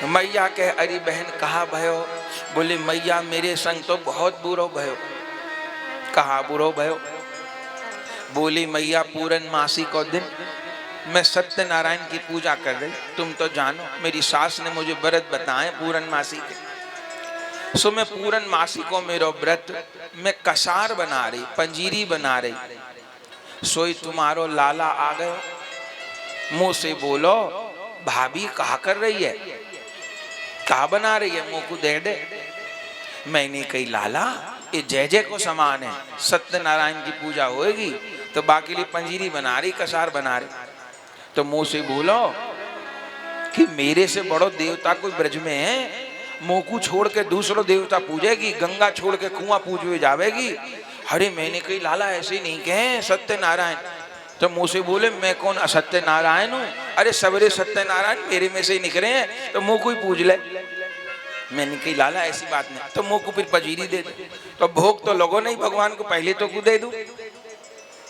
मैया कहे अरे बहन कहाँ भयो? बोले मैया मेरे संग तो बहुत बुरो भयो। कहाँ बुरो भयो? बोली मैया पूरन मासी को दिन मैं सत्यनारायण की पूजा कर रही, तुम तो जानो मेरी सास ने मुझे व्रत बताए पूरन मासी के। सो मैं पूरन मासी को मेरो व्रत मैं कसार बना रही, पंजीरी बना रही, सोई तुम्हारो लाला आ गयो। मुंह से बोलो भाभी कहा कर रही है, कहा बना रही है, मुंह को दे दे। मैंने कही लाला ये जय जय को समान है, सत्यनारायण की पूजा होगी तो बाकी लिए पंजीरी बना रही, कसार बना रही। तो मुंह से बोलो कि मेरे से बड़ो देवता कोई ब्रज में है, मुंह को छोड़ के दूसरो देवता पूजेगी, गंगा छोड़ के कुआं पूजवे जावेगी। अरे मैंने कही लाला ऐसे नहीं कहे सत्यनारायण। तो मुंह से बोले मैं कौन असत्य नारायण हूँ? अरे सबरे सत्यनारायण मेरे में से ही निकले हैं, तो मुंह को ही पूज ले। मैंने कही लाला ऐसी बात नहीं। तो मुंह को फिर पंजीरी दे दे। तो भोग तो लोगों नहीं भगवान को पहले तो को दे दूं।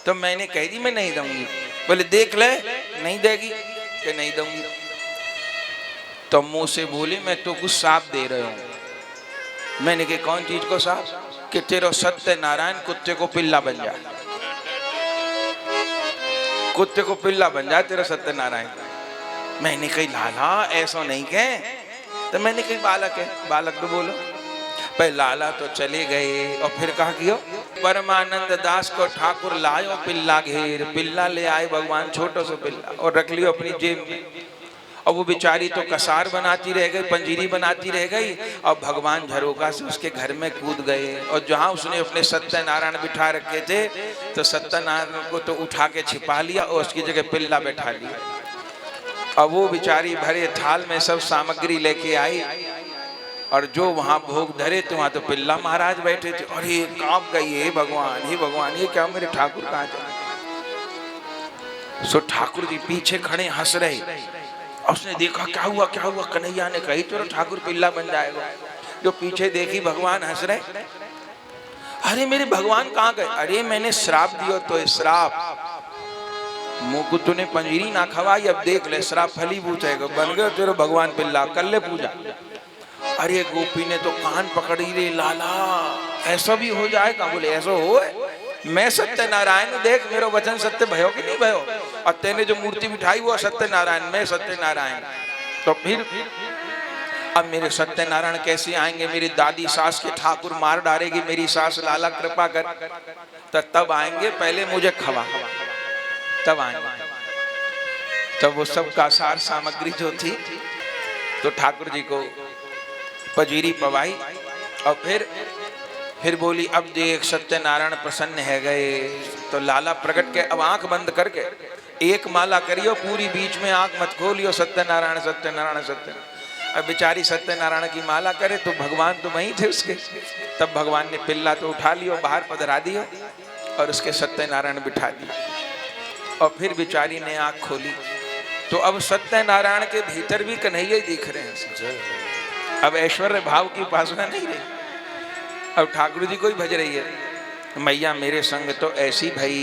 तो मैंने कह दी मैं नहीं दूंगी। बोले देख ले नहीं देगी कि नहीं दूंगी। तो मुंह से बोली मैं तो कुछ साफ दे रहे हूं। मैंने कहा कौन चीज को साफ? कि तेरा सत्यनारायण कुत्ते को पिल्ला बन जाए, कुत्ते को पिल्ला बन जाए तेरा सत्यनारायण। मैंने कही लाला ऐसा नहीं कहे। तो मैंने कही बालक है, बालक तो बोलो। पर लाला तो चले गए और फिर कहा कियो परमानंद दास को ठाकुर लायो पिल्ला घेर, पिल्ला ले आए भगवान छोटो सो पिल्ला और रख लियो अपनी जेब में। और वो बेचारी तो कसार बनाती रह गई, पंजीरी बनाती रह गई और भगवान झरोका से उसके घर में कूद गए। और जहाँ उसने अपने सत्यनारायण बिठा रखे थे तो सत्यनारायण को तो उठा के छिपा लिया और उसकी जगह पिल्ला बैठा लिया। और वो बेचारी भरे थाल में सब सामग्री लेके आई और जो वहां भोग धरे तो वहां तो पिल्ला महाराज बैठे थे। और ये कांप गई, हे भगवान ये क्या मेरे ठाकुर कहाँ थे? सो ठाकुर जी पीछे खड़े हंस रहे। उसने देखा क्या हुआ क्या हुआ? कन्हैया ने कही तो ठाकुर पिल्ला बन जाएगा। जो पीछे देखी भगवान हंस रहे। अरे मेरे भगवान कहाँ गए? अरे मैंने श्राप दियो तो श्राप, मुंह को तूने पंजीरी ना खवाई, अब देख ले श्राप फलीभूत है, बन गए तेरे भगवान पिल्ला, कर ले पूजा। अरे गोपी ने तो कान पकड़ी रे लाला ऐसा भी हो जाएगा? बोले ऐसा हो, मैं सत्यनारायण देख मेरो वचन सत्य भयो कि नहीं भयो? और तेने जो मूर्ति बिठाई वो सत्यनारायण, मैं सत्यनारायण। तो फिर अब मेरे सत्यनारायण कैसे आएंगे? मेरी दादी सास के ठाकुर मार डालेगी मेरी सास, लाला कृपा कर। तो तब आएंगे, पहले मुझे खवा तब आएंगे। तब वो सब का सार सामग्री जो थी तो ठाकुर जी को पंजीरी पवाई और फिर बोली अब देख सत्यनारायण प्रसन्न है गए। तो लाला प्रकट के अब आंख बंद करके एक माला करियो, पूरी बीच में आंख मत खोलियो, सत्यनारायण सत्यनारायण सत्यनारायण। अब बेचारी सत्यनारायण की माला करे तो भगवान तो वहीं थे उसके। तब भगवान ने पिल्ला तो उठा लियो, बाहर पधरा दियो और उसके सत्यनारायण बिठा दिया। और फिर बेचारी ने आंख खोली तो अब सत्यनारायण के भीतर भी कन्हैया ही दिख रहे हैं। अब ऐश्वर्य भाव की उपासना नहीं रही, अब ठाकुर जी को ही भज रही है। मैया मेरे संग तो ऐसी भई